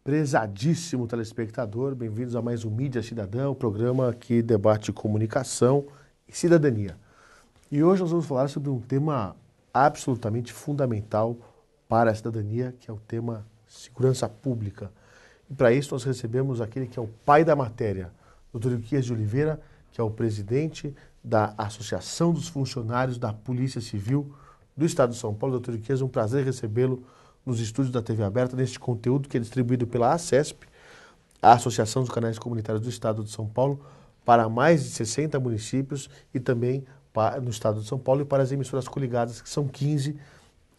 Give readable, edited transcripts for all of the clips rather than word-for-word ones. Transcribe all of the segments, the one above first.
Prezadíssimo telespectador, bem-vindos a mais um Mídia Cidadã, o programa que debate comunicação e cidadania. E hoje nós vamos falar sobre um tema absolutamente fundamental para a cidadania, que é o tema segurança pública. E para isso nós recebemos aquele que é o pai da matéria, Dr. Ilquias de Oliveira, que é o presidente da Associação dos Funcionários da Polícia Civil do Estado de São Paulo. Dr. Ilquias, é um prazer recebê-lo nos estúdios da TV Aberta, neste conteúdo que é distribuído pela ACESP, a Associação dos Canais Comunitários do Estado de São Paulo, para mais de 60 municípios e também no Estado de São Paulo e para as emissoras coligadas, que são 15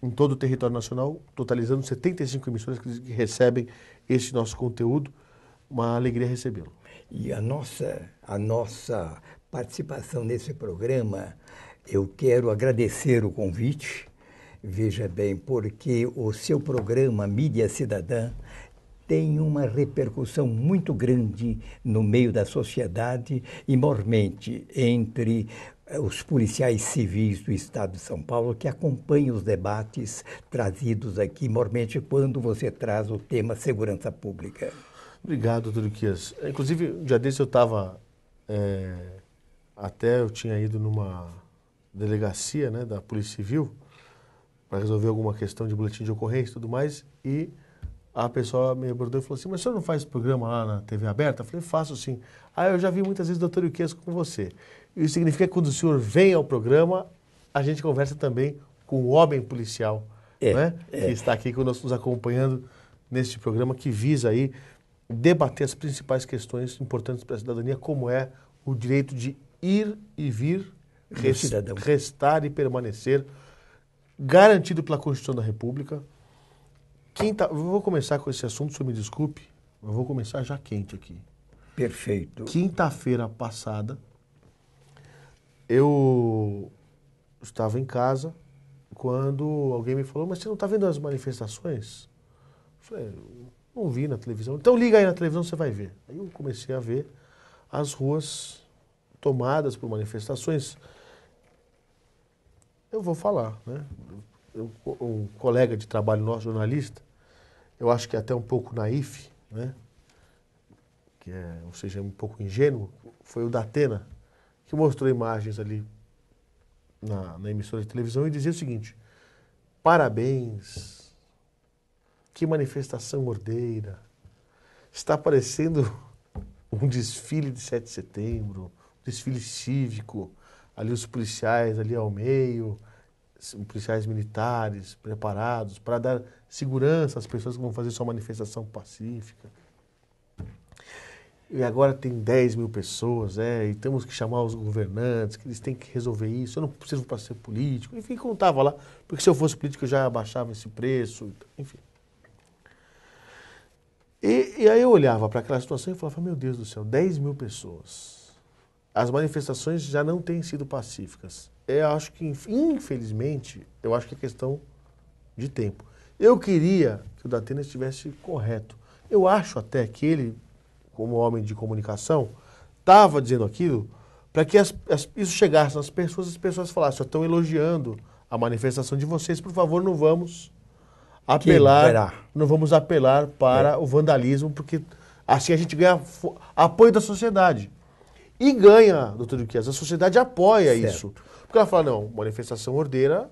em todo o território nacional, totalizando 75 emissoras que recebem este nosso conteúdo. Uma alegria recebê-lo. E a nossa participação nesse programa, eu quero agradecer o convite. Veja bem, porque o seu programa Mídia Cidadã tem uma repercussão muito grande no meio da sociedade e, mormente, entre os policiais civis do Estado de São Paulo que acompanham os debates trazidos aqui, mormente, quando você traz o tema segurança pública. Obrigado, doutor Ilquias. Inclusive, um dia desse eu estava, eu tinha ido numa delegacia, né, da Polícia Civil, para resolver alguma questão de boletim de ocorrência e tudo mais, e a pessoa me abordou e falou assim: mas o senhor não faz programa lá na TV Aberta? Eu falei: faço sim. Eu já vi muitas vezes o doutor Ilquias com você. Isso significa que quando o senhor vem ao programa, a gente conversa também com o homem policial, né? Que está aqui conosco, nos acompanhando neste programa, que visa aí debater as principais questões importantes para a cidadania, como é o direito de ir e vir, restar e permanecer, garantido pela Constituição da República. Eu vou começar com esse assunto, o senhor me desculpe, eu vou começar já quente aqui. Perfeito. Quinta-feira passada, eu estava em casa quando alguém me falou: mas você não está vendo as manifestações? Eu falei: não vi na televisão. Então liga aí na televisão, você vai ver. Aí eu comecei a ver as ruas tomadas por manifestações. Eu vou falar, né? Um colega de trabalho nosso, jornalista, eu acho que é até um pouco naif, né? Ou seja, um pouco ingênuo, foi o Datena, que mostrou imagens ali na emissora de televisão e dizia o seguinte: parabéns, que manifestação ordeira, está parecendo um desfile de 7 de setembro, um desfile cívico, ali os policiais ali ao meio, policiais militares preparados para dar segurança às pessoas que vão fazer sua manifestação pacífica. E agora tem 10 mil pessoas, e temos que chamar os governantes, que eles têm que resolver isso. Eu não preciso para ser político. Enfim, contava lá, porque se eu fosse político eu já abaixava esse preço, enfim. E aí eu olhava para aquela situação e falava: meu Deus do céu, 10 mil pessoas. As manifestações já não têm sido pacíficas. Eu acho que, infelizmente, eu acho que é questão de tempo. Eu queria que o Datena estivesse correto. Eu acho até que ele, como homem de comunicação, estava dizendo aquilo para que isso chegasse nas pessoas, as pessoas falassem: estão elogiando a manifestação de vocês, por favor, não vamos apelar para o vandalismo, porque assim a gente ganha apoio da sociedade. E ganha, doutor Ilquias, a sociedade apoia isso. Porque ela fala: não, manifestação ordeira,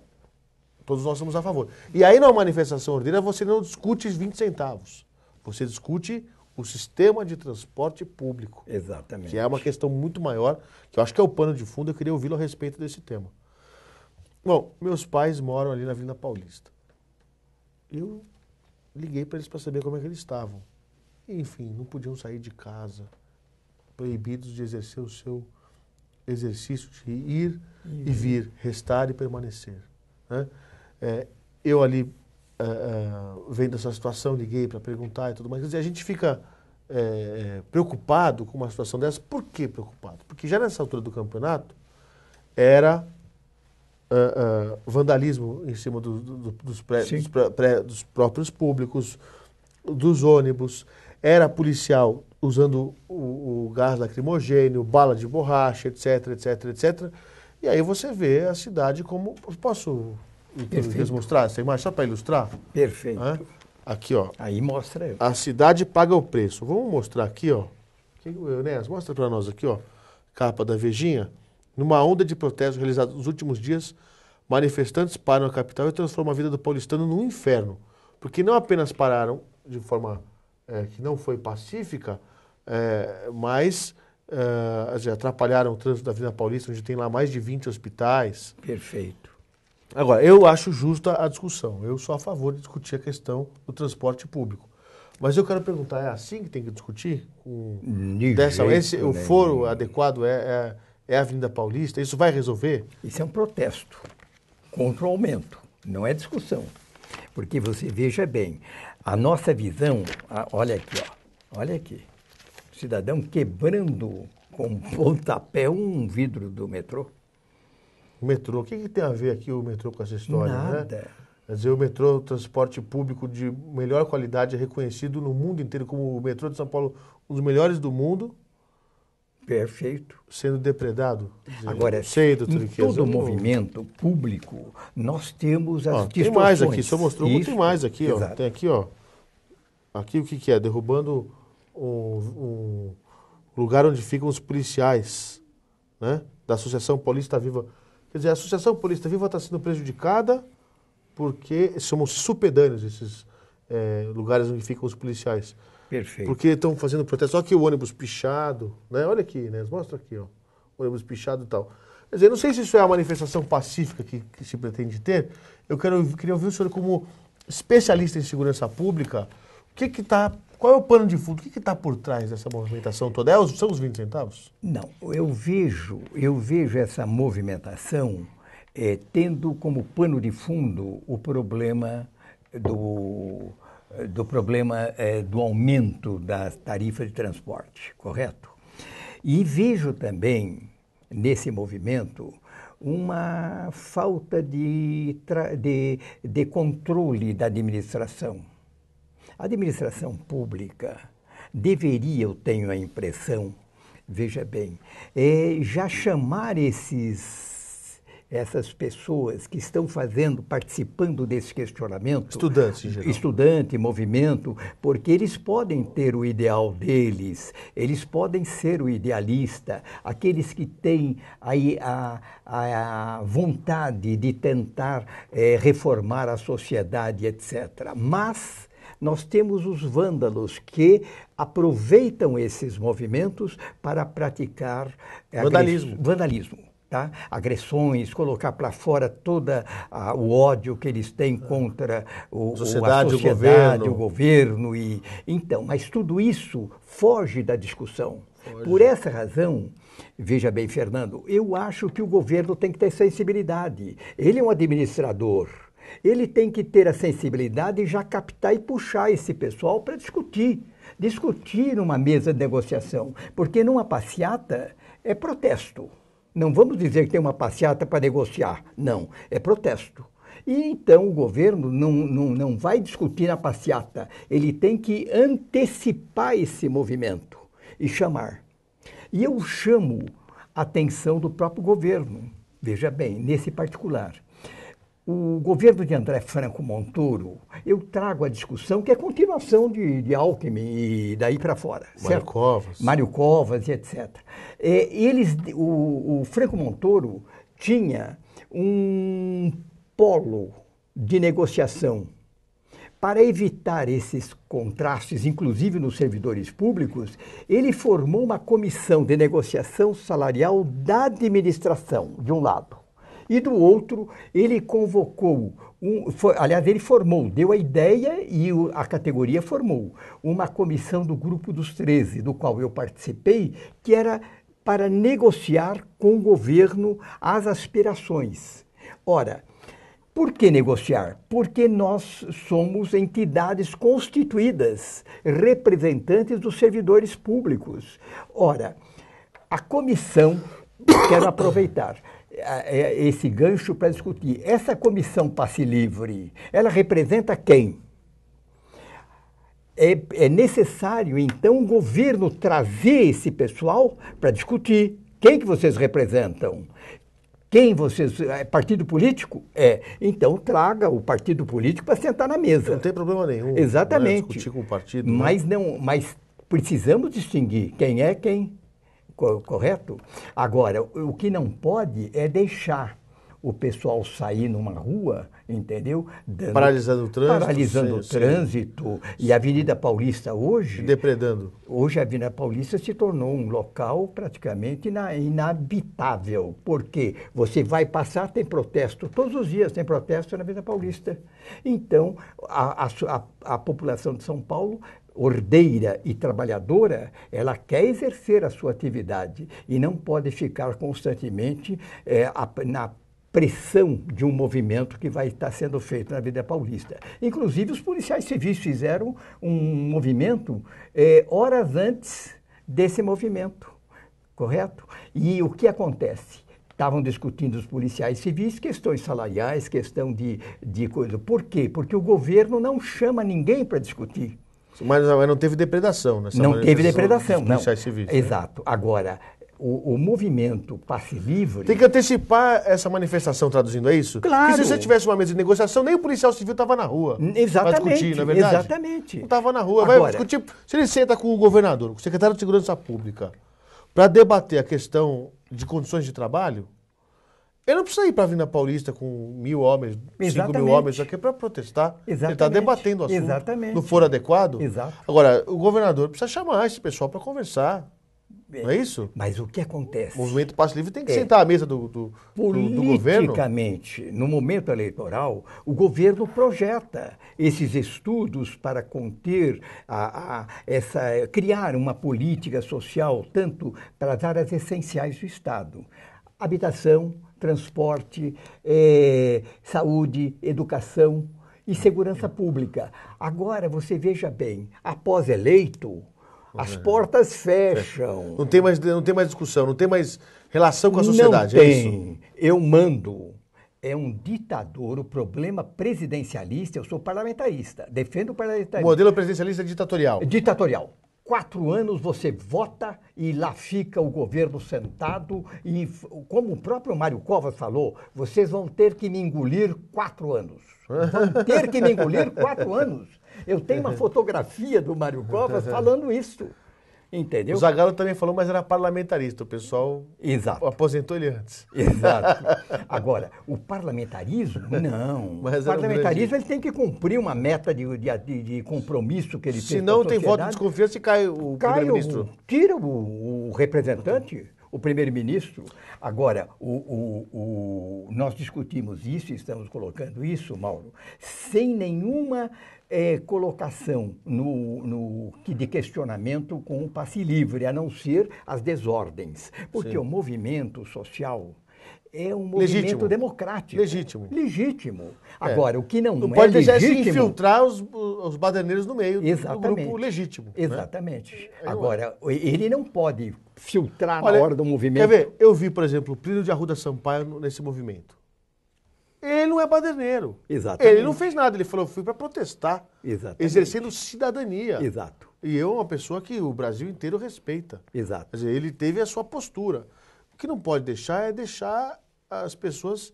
todos nós somos a favor. E aí, na manifestação ordeira, você não discute 20 centavos. Você discute o sistema de transporte público. Exatamente. Que é uma questão muito maior, que eu acho que é o pano de fundo. Eu queria ouvi-lo a respeito desse tema. Bom, meus pais moram ali na Avenida Paulista. Eu liguei para eles para saber como é que eles estavam. Enfim, não podiam sair de casa, proibidos de exercer o seu exercício de ir e vir, restar e permanecer, né? Eu ali, vendo essa situação, liguei para perguntar e tudo mais. Quer dizer, a gente fica preocupado com uma situação dessa. Por que preocupado? Porque já nessa altura do campeonato era vandalismo em cima dos próprios públicos, dos ônibus, era policial usando o gás lacrimogêneo, bala de borracha, etc, etc, etc. E aí você vê a cidade como... Posso mostrar essa imagem só para ilustrar? Perfeito. Aqui, ó. Aí mostra. A cidade paga o preço. Vamos mostrar aqui, ó. Enéas, mostra para nós aqui, ó. Capa da Vejinha. Numa onda de protestos realizados nos últimos dias, manifestantes param a capital e transformam a vida do paulistano num inferno. Porque não apenas pararam de forma que não foi pacífica, mas atrapalharam o trânsito da Avenida Paulista, onde tem lá mais de 20 hospitais. Perfeito. Agora, eu acho justa a discussão. Eu sou a favor de discutir a questão do transporte público. Mas eu quero perguntar, é assim que tem que discutir? O foro adequado é a Avenida Paulista? Isso vai resolver? Isso é um protesto contra o aumento, não é discussão. Porque você veja bem, a nossa visão, olha aqui, ó, olha aqui, o cidadão quebrando com um pontapé um vidro do metrô. O metrô, o que tem a ver aqui o metrô com essa história? Nada. Né? Quer dizer, o metrô, o transporte público de melhor qualidade, é reconhecido no mundo inteiro como o metrô de São Paulo, um dos melhores do mundo. Perfeito. Sendo depredado. Dizer, agora, em todo movimento público, nós temos as distorções. Tem mais aqui, só mostrou, tem mais aqui, ó. Exato. Tem aqui, ó. Aqui o que é? Derrubando um lugar onde ficam os policiais, né? Da Associação Paulista Viva. Quer dizer, a Associação Paulista Viva está sendo prejudicada porque somos supedâneos esses lugares onde ficam os policiais. Perfeito. Porque estão fazendo protesto. Olha aqui o ônibus pichado, né? Olha aqui, né? Mostra aqui, ó. O ônibus pichado e tal. Quer dizer, não sei se isso é a manifestação pacífica que se pretende ter. Eu queria ouvir o senhor como especialista em segurança pública. Qual é o pano de fundo? O que está por trás dessa movimentação toda? São os 20 centavos? Não, eu vejo essa movimentação tendo como pano de fundo o problema do aumento da tarifa de transporte, correto? E vejo também, nesse movimento, uma falta de controle da administração. A administração pública deveria, eu tenho a impressão, veja bem, já chamar essas pessoas que estão participando desse questionamento. Estudantes, em geral. Estudante, movimento, porque eles podem ter o ideal deles, eles podem ser o idealista, aqueles que têm a vontade de tentar reformar a sociedade, etc. Mas nós temos os vândalos que aproveitam esses movimentos para praticar vandalismo. Tá? Agressões, colocar para fora todo o ódio que eles têm contra a sociedade, o governo. Então, mas tudo isso foge da discussão. Por essa razão, veja bem, Fernando, eu acho que o governo tem que ter sensibilidade. Ele é um administrador. Ele tem que ter a sensibilidade de já captar e puxar esse pessoal para discutir numa mesa de negociação. Porque numa passeata é protesto. Não vamos dizer que tem uma passeata para negociar. Não, é protesto. E então o governo não vai discutir na passeata. Ele tem que antecipar esse movimento e chamar. E eu chamo a atenção do próprio governo. Veja bem, nesse particular. O governo de André Franco Montoro, eu trago a discussão que é continuação de Alckmin e daí para fora. Mário Covas e etc. O Franco Montoro tinha um polo de negociação para evitar esses contrastes, inclusive nos servidores públicos. Ele formou uma comissão de negociação salarial da administração, de um lado. E do outro, ele convocou, ele formou, deu a ideia e a categoria formou uma comissão do Grupo dos 13, do qual eu participei, que era para negociar com o governo as aspirações. Ora, por que negociar? Porque nós somos entidades constituídas, representantes dos servidores públicos. Ora, a comissão, quero aproveitar esse gancho para discutir. Essa comissão passe livre, ela representa quem? É necessário, então, o governo trazer esse pessoal para discutir. Quem que vocês representam? Quem você... É partido político? É. Então traga o partido político para sentar na mesa. Não tem problema nenhum. Exatamente. Né, discutir com o partido. Mas precisamos distinguir quem é quem. Correto? Agora, o que não pode é deixar o pessoal sair numa rua, entendeu? Paralisando o trânsito. Paralisando o trânsito. E a Avenida Paulista hoje... Depredando. Hoje a Avenida Paulista se tornou um local praticamente inabitável. Porque você vai passar, tem protesto. Todos os dias tem protesto na Avenida Paulista. Então, a população de São Paulo, ordeira e trabalhadora, ela quer exercer a sua atividade e não pode ficar constantemente na pressão de um movimento que vai estar sendo feito na Avenida Paulista. Inclusive, os policiais civis fizeram um movimento horas antes desse movimento, correto? E o que acontece? Estavam discutindo os policiais civis questões salariais, questão de coisa. Por quê? Porque o governo não chama ninguém para discutir. Mas não teve depredação nessa Não teve depredação, dos não. policiais civis. Exato. Agora, o movimento passe livre... Tem que antecipar essa manifestação, traduzindo, é isso? Claro. Porque se você tivesse uma mesa de negociação, nem o policial civil estava na rua. Exatamente. Para discutir, não é verdade? Exatamente. Não estava na rua. Agora, vai discutir. Se ele senta com o governador, com o secretário de Segurança Pública, para debater a questão de condições de trabalho, ele não precisa ir para a Avenida Paulista com 1.000 homens, 5.000 homens aqui para protestar. Exatamente. Ele está debatendo o assunto. Exatamente. Não for adequado. Exato. Agora, o governador precisa chamar esse pessoal para conversar. Não é isso? Mas o que acontece? O movimento Passe Livre tem que sentar à mesa do governo. Politicamente, no momento eleitoral, o governo projeta esses estudos para conter criar uma política social, tanto para as áreas essenciais do Estado. Habitação, transporte, saúde, educação e segurança pública. Agora, você veja bem, após eleito, as portas fecham. Não tem mais discussão, não tem mais relação com a sociedade, não tem. É isso? Eu mando. É um ditador. O problema presidencialista, eu sou parlamentarista. Defendo o parlamentarismo. O modelo presidencialista é ditatorial. Ditatorial. 4 anos você vota e lá fica o governo sentado e, como o próprio Mário Covas falou, vocês vão ter que me engolir 4 anos. Vão ter que me engolir 4 anos. Eu tenho uma fotografia do Mário Covas falando isso. Entendeu? O Zagallo também falou, mas era parlamentarista. O pessoal aposentou ele antes. Exato. Agora, o parlamentarismo, não. Mas o parlamentarismo ele tem que cumprir uma meta de compromisso que ele fez. Se não tem voto de desconfiança, cai o primeiro-ministro. Tira o representante, o primeiro-ministro. Agora, nós discutimos isso, estamos colocando isso, Mauro, sem nenhuma colocação de questionamento com o passe livre, a não ser as desordens. Porque Sim. o movimento social é um movimento democrático. Legítimo. Agora, o que não pode deixar legítimo... se infiltrar os baderneiros no meio do grupo legítimo. Exatamente. Né? Agora, ele não pode filtrar Olha, na hora do movimento. Quer ver? Eu vi, por exemplo, o Plínio de Arruda Sampaio nesse movimento. Ele não é baderneiro. Exatamente. Ele não fez nada. Ele falou, eu fui para protestar. Exatamente. Exercendo cidadania. Exato. E eu, uma pessoa que o Brasil inteiro respeita. Exato. Quer dizer, ele teve a sua postura. O que não pode deixar é deixar as pessoas...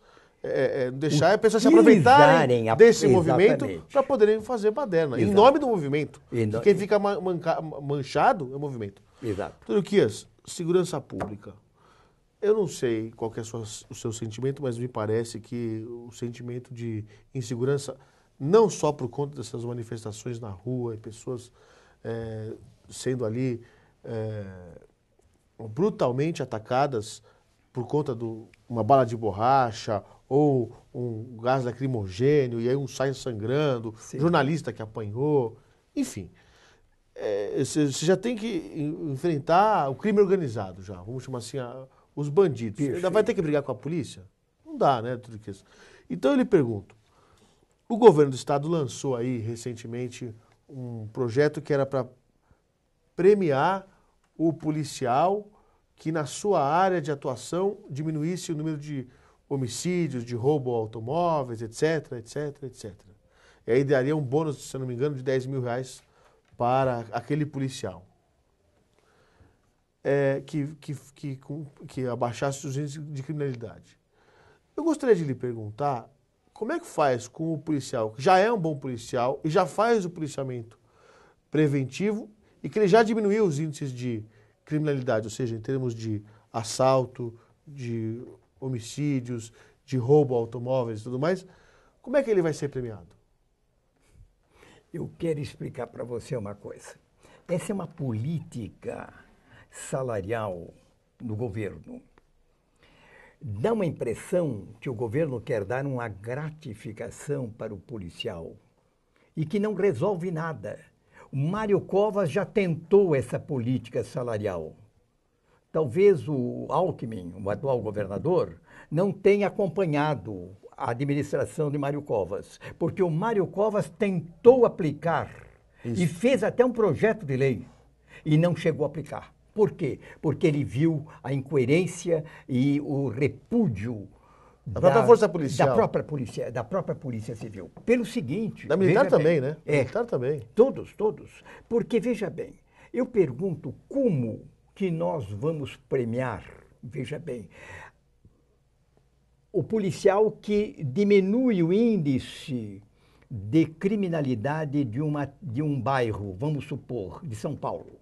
deixar as pessoas se aproveitarem desse movimento para poderem fazer baderna. Exato. Em nome do movimento. Quem fica manchado é o movimento. Exato. Turquias, segurança pública. Eu não sei qual que é o seu sentimento, mas me parece que o sentimento de insegurança, não só por conta dessas manifestações na rua e pessoas sendo ali brutalmente atacadas por conta de uma bala de borracha ou um gás lacrimogêneo, e aí um sai sangrando, Sim. jornalista que apanhou, enfim. Você já tem que enfrentar o crime organizado já, vamos chamar assim, os bandidos. Perfeito. Ainda vai ter que brigar com a polícia? Não dá, né, tudo isso. Então eu lhe pergunto, o governo do estado lançou aí recentemente um projeto que era para premiar o policial que na sua área de atuação diminuísse o número de homicídios, de roubo a automóveis, etc, etc, etc. E aí daria um bônus, se eu não me engano, de R$10.000 para aquele policial. Que abaixasse os índices de criminalidade. Eu gostaria de lhe perguntar como é que faz com o policial, que já é um bom policial e já faz o policiamento preventivo e que ele já diminuiu os índices de criminalidade, ou seja, em termos de assalto, de homicídios, de roubo a automóveis e tudo mais, como é que ele vai ser premiado? Eu quero explicar para você uma coisa. Essa é uma política salarial do governo. Dá uma impressão que o governo quer dar uma gratificação para o policial e que não resolve nada. O Mário Covas já tentou essa política salarial. Talvez o Alckmin, o atual governador, não tenha acompanhado a administração de Mário Covas, porque o Mário Covas tentou aplicar e fez até um projeto de lei e não chegou a aplicar. Por quê? Porque ele viu a incoerência e o repúdio da própria força policial. Da própria polícia civil. Pelo seguinte... Da militar também, bem, né? Militar também. Todos. Porque, veja bem, eu pergunto como que nós vamos premiar, veja bem, o policial que diminui o índice de criminalidade de um bairro, vamos supor, de São Paulo,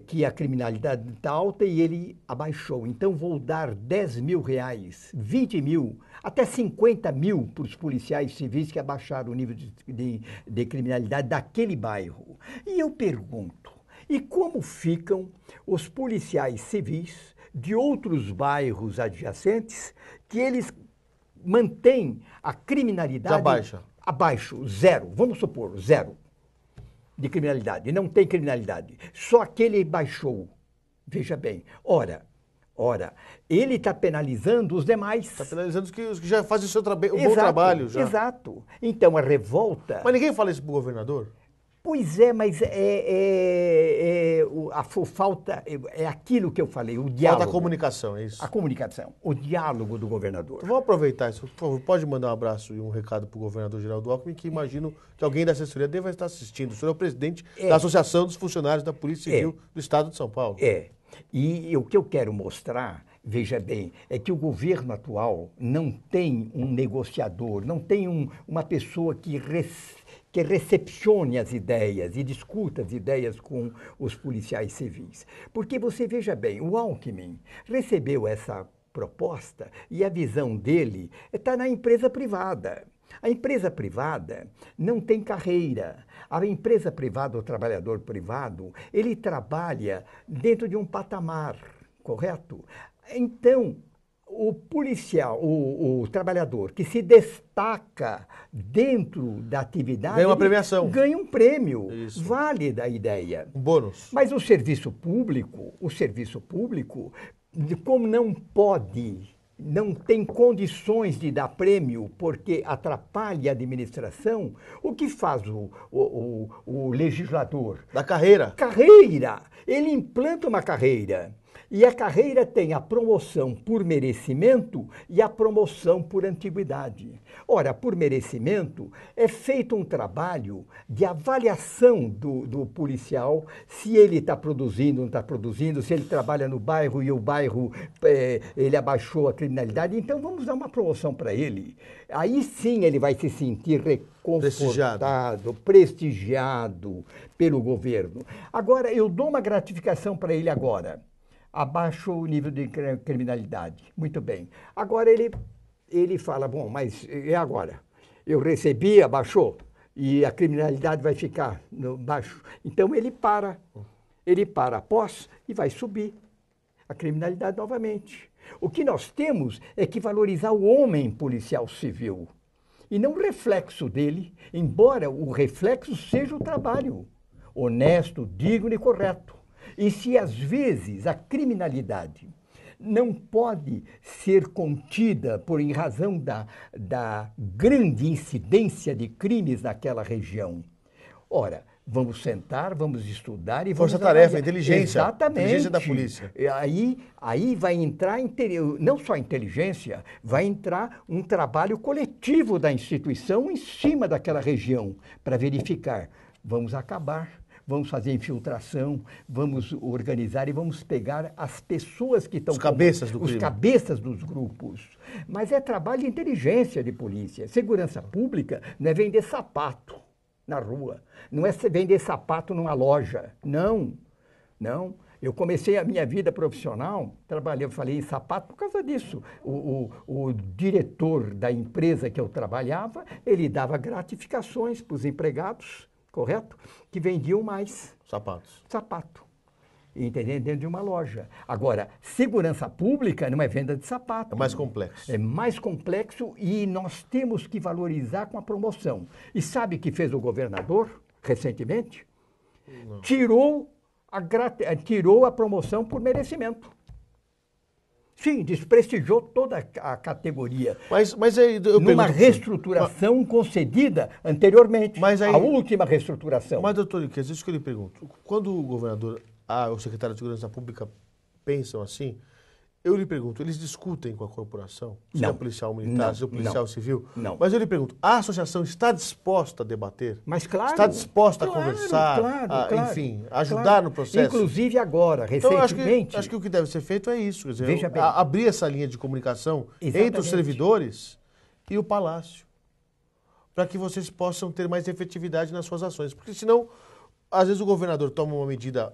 que a criminalidade está alta e ele abaixou. Então, vou dar 10 mil reais, 20 mil, até 50 mil para os policiais civis que abaixaram o nível de criminalidade daquele bairro. E eu pergunto, e como ficam os policiais civis de outros bairros adjacentes que eles mantêm a criminalidade abaixo, zero, vamos supor, zero de criminalidade, não tem criminalidade, só aquele baixou. Veja bem, ora, ele está penalizando os demais. Está penalizando os que já fazem o bom trabalho. Já. Exato. Então, a revolta... Mas ninguém fala isso para o governador? Pois é, mas a falta, é aquilo que eu falei, o diálogo. Falta a comunicação, é isso? A comunicação, o diálogo do governador. Então, vamos aproveitar isso. Por favor, pode mandar um abraço e um recado para o governador Geraldo Alckmin, que imagino que alguém da assessoria deva estar assistindo. O senhor é o presidente da Associação dos Funcionários da Polícia Civil do Estado de São Paulo. E o que eu quero mostrar, veja bem, é que o governo atual não tem um negociador, não tem uma pessoa que recepcione as ideias e discuta as ideias com os policiais civis. Porque você veja bem, o Alckmin recebeu essa proposta e a visão dele está na empresa privada. A empresa privada não tem carreira. A empresa privada, o trabalhador privado, ele trabalha dentro de um patamar, correto? Então, o policial, o trabalhador que se destaca dentro da atividade... Ganha uma premiação. Ganha um prêmio. Isso. Vale da ideia. Um bônus. Mas o serviço público, como não tem condições de dar prêmio porque atrapalha a administração, o que faz o legislador? Da carreira. Carreira! Ele implanta uma carreira. E a carreira tem a promoção por merecimento e a promoção por antiguidade. Ora, por merecimento, é feito um trabalho de avaliação do policial, se ele está produzindo, não está produzindo, se ele trabalha no bairro e o bairro ele abaixou a criminalidade. Então, vamos dar uma promoção para ele. Aí sim ele vai se sentir reconfortado, prestigiado pelo governo. Agora, eu dou uma gratificação para ele agora. Abaixo o nível de criminalidade. Muito bem. Agora ele fala, bom, mas e agora? Eu recebi, abaixou, e a criminalidade vai ficar baixo. Então ele para após e vai subir a criminalidade novamente. O que nós temos é que valorizar o homem policial civil e não o reflexo dele, embora o reflexo seja o trabalho honesto, digno e correto. E se às vezes a criminalidade não pode ser contida em razão da grande incidência de crimes naquela região, ora, vamos sentar, vamos estudar e vamos... Força-tarefa, inteligência. Exatamente. Inteligência da polícia. Aí vai entrar, não só a inteligência, vai entrar um trabalho coletivo da instituição em cima daquela região para verificar. Vamos acabar vamos fazer infiltração, vamos organizar e vamos pegar as pessoas que estão... Os cabeças do crime. Os cabeças dos grupos. Mas é trabalho de inteligência de polícia. Segurança pública não é vender sapato na rua, não é vender sapato numa loja. Não, não. Eu comecei a minha vida profissional, falei em sapato por causa disso. O diretor da empresa que eu trabalhava, ele dava gratificações para os empregados, correto? Que vendiam mais sapato. Entendeu? Dentro de uma loja. Agora, segurança pública não é venda de sapato. É mais complexo. É mais complexo e nós temos que valorizar com a promoção. E sabe o que fez o governador recentemente? Não. Tirou a promoção por merecimento. Sim, desprestigiou toda a categoria. Mas aí, numa reestruturação concedida anteriormente, a última reestruturação. Mas, doutor Iquez, isso que eu lhe pergunto. Quando o governador, o secretário de Segurança Pública pensam assim, eu lhe pergunto, eles discutem com a corporação? Se é policial militar, se é policial civil? Não. Mas eu lhe pergunto, a associação está disposta a debater? Mas claro. Está disposta a conversar, enfim, ajudar no processo? Inclusive agora, recentemente. Então, acho que o que deve ser feito é isso, quer dizer, veja bem, abrir essa linha de comunicação entre os servidores e o Palácio, para que vocês possam ter mais efetividade nas suas ações. Porque senão, às vezes o governador toma uma medida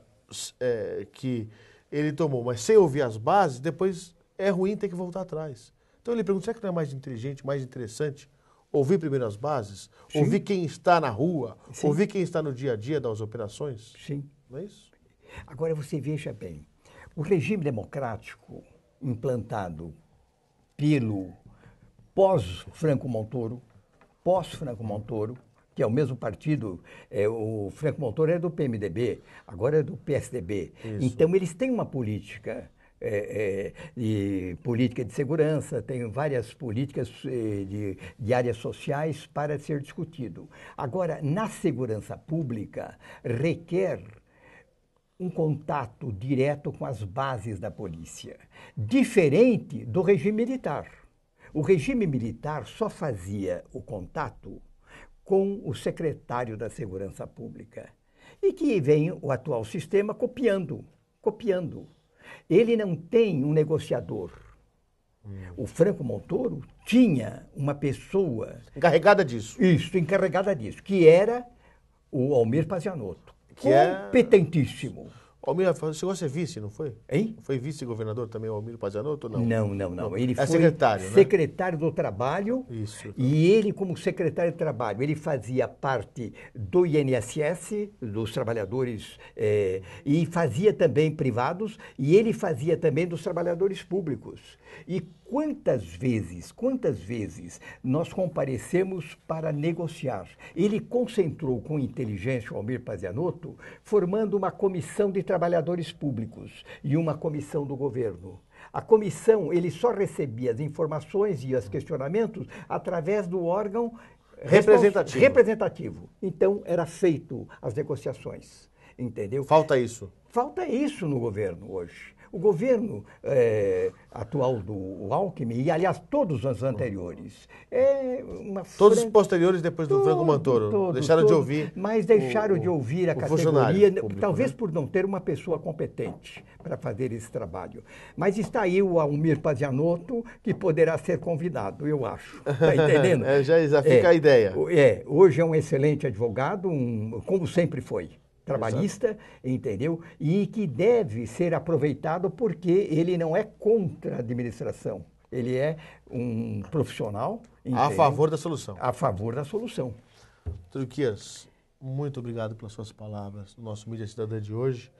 que ele tomou, mas sem ouvir as bases, depois é ruim ter que voltar atrás. Então eu lhe pergunto, será que não é mais inteligente, mais interessante ouvir primeiro as bases? Sim. Ouvir quem está na rua? Sim. Ouvir quem está no dia a dia das operações? Sim. Não é isso? Agora você veja bem, o regime democrático implantado pelo pós-Franco Montoro, que é o mesmo partido, o Franco Montoro é do PMDB, agora é do PSDB. Isso. Então, eles têm uma política, política de segurança, tem várias políticas de áreas sociais para ser discutido. Agora, na segurança pública, requer um contato direto com as bases da polícia, diferente do regime militar. O regime militar só fazia o contato com o secretário da Segurança Pública. E que vem o atual sistema copiando. Ele não tem um negociador. O Franco Montoro tinha uma pessoa... encarregada disso. Isso, encarregada disso, que era o Almir Pazianotto. Competentíssimo. Almir chegou a ser vice, não foi? Hein? Foi vice-governador também o Almir Pazianotto ou não? Não. Ele foi secretário, secretário do Trabalho. Isso. E ele, como secretário de Trabalho, ele fazia parte do INSS, dos trabalhadores, e fazia também privados, e ele fazia também dos trabalhadores públicos. E quantas vezes nós comparecemos para negociar? Ele concentrou com inteligência o Almir Pazianotto, formando uma comissão de trabalhadores públicos e uma comissão do governo. A comissão, ele só recebia as informações e os questionamentos através do órgão representativo. Então, era feito as negociações, entendeu? Falta isso. Falta isso no governo hoje. O governo atual do Alckmin, e aliás todos os anteriores, todos os posteriores depois do Franco Montoro, deixaram de ouvir. Mas deixaram de ouvir a categoria, talvez por não ter uma pessoa competente para fazer esse trabalho. Mas está aí o Almir Pazianotto, que poderá ser convidado, eu acho. Está entendendo? Já fica a ideia. Hoje é um excelente advogado, como sempre foi. Trabalhista, entendeu? E que deve ser aproveitado porque ele não é contra a administração. Ele é um profissional. Entendeu? A favor da solução. A favor da solução. Doutor Iquez, muito obrigado pelas suas palavras no nosso Mídia Cidadã de hoje.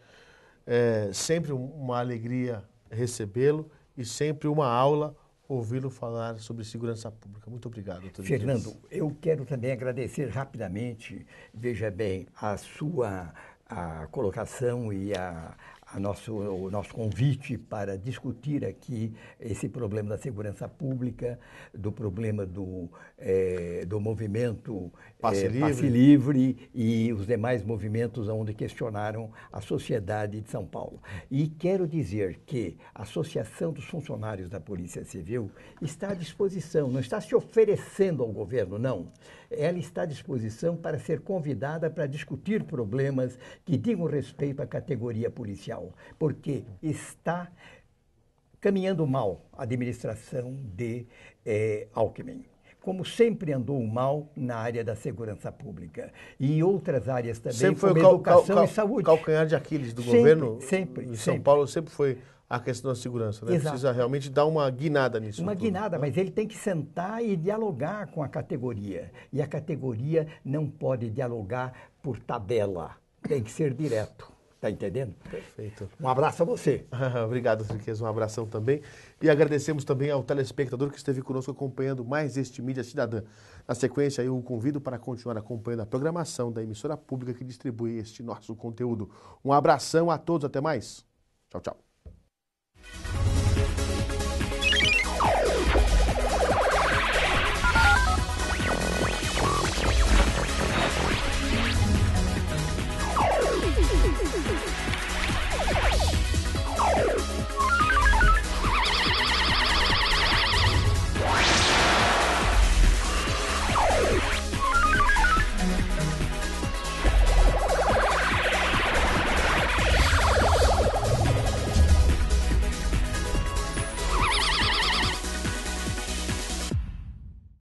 Sempre uma alegria recebê-lo e sempre uma aula ouvi-lo falar sobre segurança pública. Muito obrigado, doutor Iquez. Fernando, eu quero também agradecer rapidamente, veja bem, a sua colocação e o nosso convite para discutir aqui esse problema da segurança pública, do problema do movimento Passe Livre e os demais movimentos onde questionaram a sociedade de São Paulo. E quero dizer que a Associação dos Funcionários da Polícia Civil está à disposição, não está se oferecendo ao governo, não. Ela está à disposição para ser convidada para discutir problemas que digam respeito à categoria policial, porque está caminhando mal a administração de Alckmin, como sempre andou mal na área da segurança pública e em outras áreas também, sempre foi como educação e saúde. O calcanhar de Aquiles do sempre, governo sempre, em São Paulo sempre foi a questão da segurança, né? Exato. Precisa realmente dar uma guinada nisso. Uma tudo, guinada, né? mas ele tem que sentar e dialogar com a categoria. E a categoria não pode dialogar por tabela, tem que ser direto. Está entendendo? Perfeito. Um abraço a você. Obrigado, Riqueza. Um abração também. E agradecemos também ao telespectador que esteve conosco acompanhando mais este Mídia Cidadã. Na sequência, eu o convido para continuar acompanhando a programação da emissora pública que distribui este nosso conteúdo. Um abração a todos. Até mais. Tchau, tchau.